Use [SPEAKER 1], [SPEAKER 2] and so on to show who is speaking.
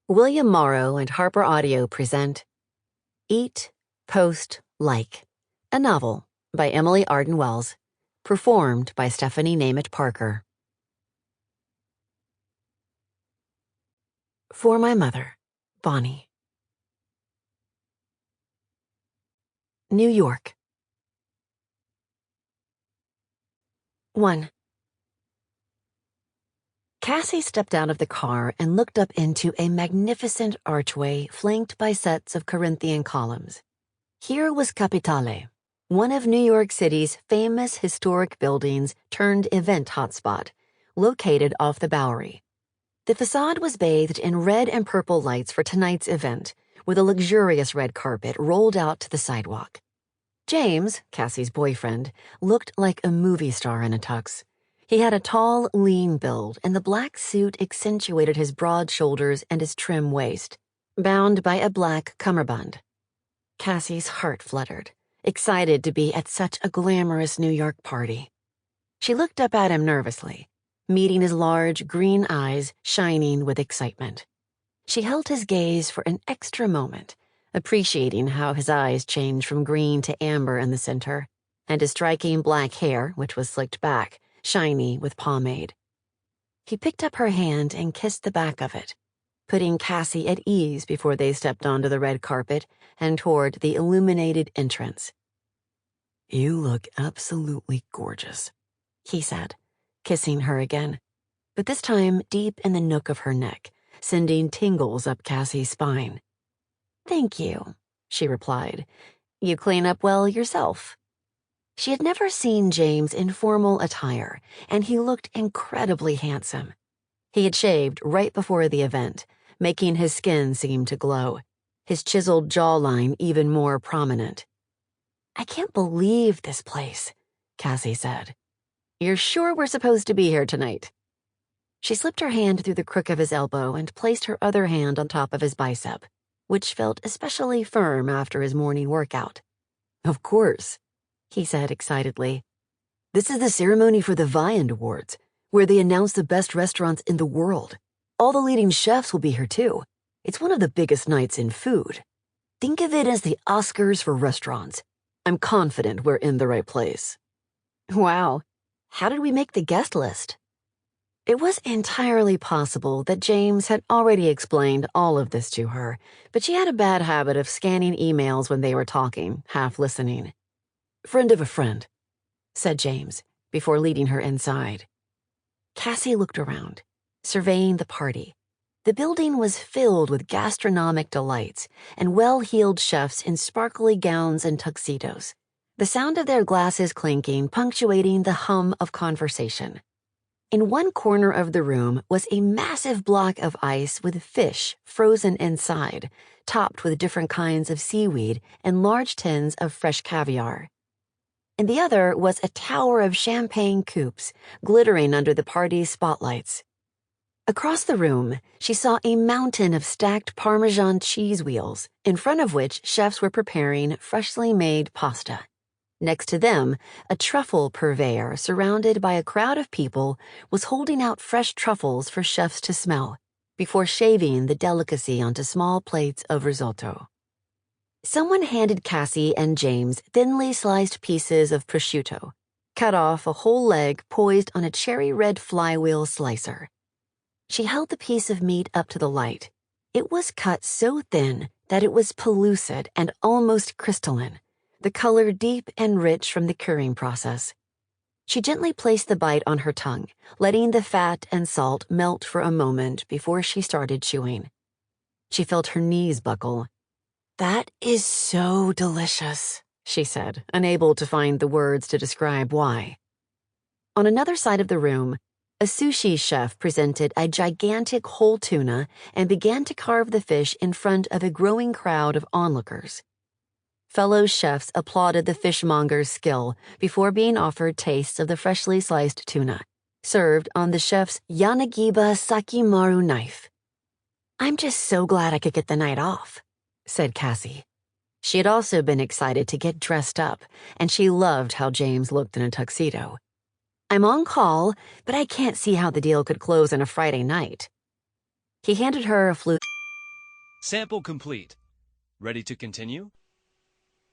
[SPEAKER 1] William Morrow and HarperAudio present Eat, Post, Like, a novel by Emily Arden Wells, performed by Stephanie Németh-Parker. For my mother, Bonnie. New York. 1. Cassie stepped out of the car and looked up into a magnificent archway flanked by sets of Corinthian columns. Here was Capitale, one of New York City's famous historic buildings turned event hotspot, located off the Bowery. The facade was bathed in red and purple lights for tonight's event, with a luxurious red carpet rolled out to the sidewalk. James, Cassie's boyfriend, looked like a movie star in a tux. He had a tall, lean build, and the black suit accentuated his broad shoulders and his trim waist, bound by a black cummerbund. Cassie's heart fluttered, excited to be at such a glamorous New York party. She looked up at him nervously, meeting his large green eyes shining with excitement. She held his gaze for an extra moment, appreciating how his eyes changed from green to amber in the center, and his striking black hair, which was slicked back, shiny with pomade. He picked up her hand and kissed the back of it, putting Cassie at ease before they stepped onto the red carpet and toward the illuminated entrance. "You look absolutely gorgeous," he said, kissing her again, but this time deep in the nook of her neck, sending tingles up Cassie's spine. "Thank you," she replied. "You clean up well yourself." She had never seen James in formal attire, and he looked incredibly handsome. He had shaved right before the event, making his skin seem to glow, his chiseled jawline even more prominent. "I can't believe this place," Cassie said. "You're sure we're supposed to be here tonight?" She slipped her hand through the crook of his elbow and placed her other hand on top of his bicep, which felt especially firm after his morning workout. "Of course," he said excitedly. "This is the ceremony for the Viand Awards, where they announce the best restaurants in the world. All the leading chefs will be here too. It's one of the biggest nights in food. Think of it as the Oscars for restaurants. I'm confident we're in the right place." "Wow. How did we make the guest list?" It was entirely possible that James had already explained all of this to her, but she had a bad habit of scanning emails when they were talking, half listening. "Friend of a friend," said James, before leading her inside. Cassie looked around, surveying the party. The building was filled with gastronomic delights and well-heeled chefs in sparkly gowns and tuxedos, the sound of their glasses clinking punctuating the hum of conversation. In one corner of the room was a massive block of ice with fish frozen inside, topped with different kinds of seaweed and large tins of fresh caviar. In the other was a tower of champagne coupes glittering under the party's spotlights. Across the room, she saw a mountain of stacked Parmesan cheese wheels, in front of which chefs were preparing freshly made pasta. Next to them, a truffle purveyor surrounded by a crowd of people was holding out fresh truffles for chefs to smell, before shaving the delicacy onto small plates of risotto. Someone handed Cassie and James thinly sliced pieces of prosciutto, cut off a whole leg poised on a cherry-red flywheel slicer. She held the piece of meat up to the light. It was cut so thin that it was pellucid and almost crystalline, the color deep and rich from the curing process. She gently placed the bite on her tongue, letting the fat and salt melt for a moment before she started chewing. She felt her knees buckle. "That is so delicious," she said, unable to find the words to describe why. On another side of the room, a sushi chef presented a gigantic whole tuna and began to carve the fish in front of a growing crowd of onlookers. Fellow chefs applauded the fishmonger's skill before being offered tastes of the freshly sliced tuna, served on the chef's Yanagiba Sakimaru knife. "I'm just so glad I could get the night off," said Cassie. She had also been excited to get dressed up, and she loved how James looked in a tuxedo. "I'm on call, but I can't see how the deal could close on a Friday night." He handed her a flute.
[SPEAKER 2] Sample complete. Ready to continue?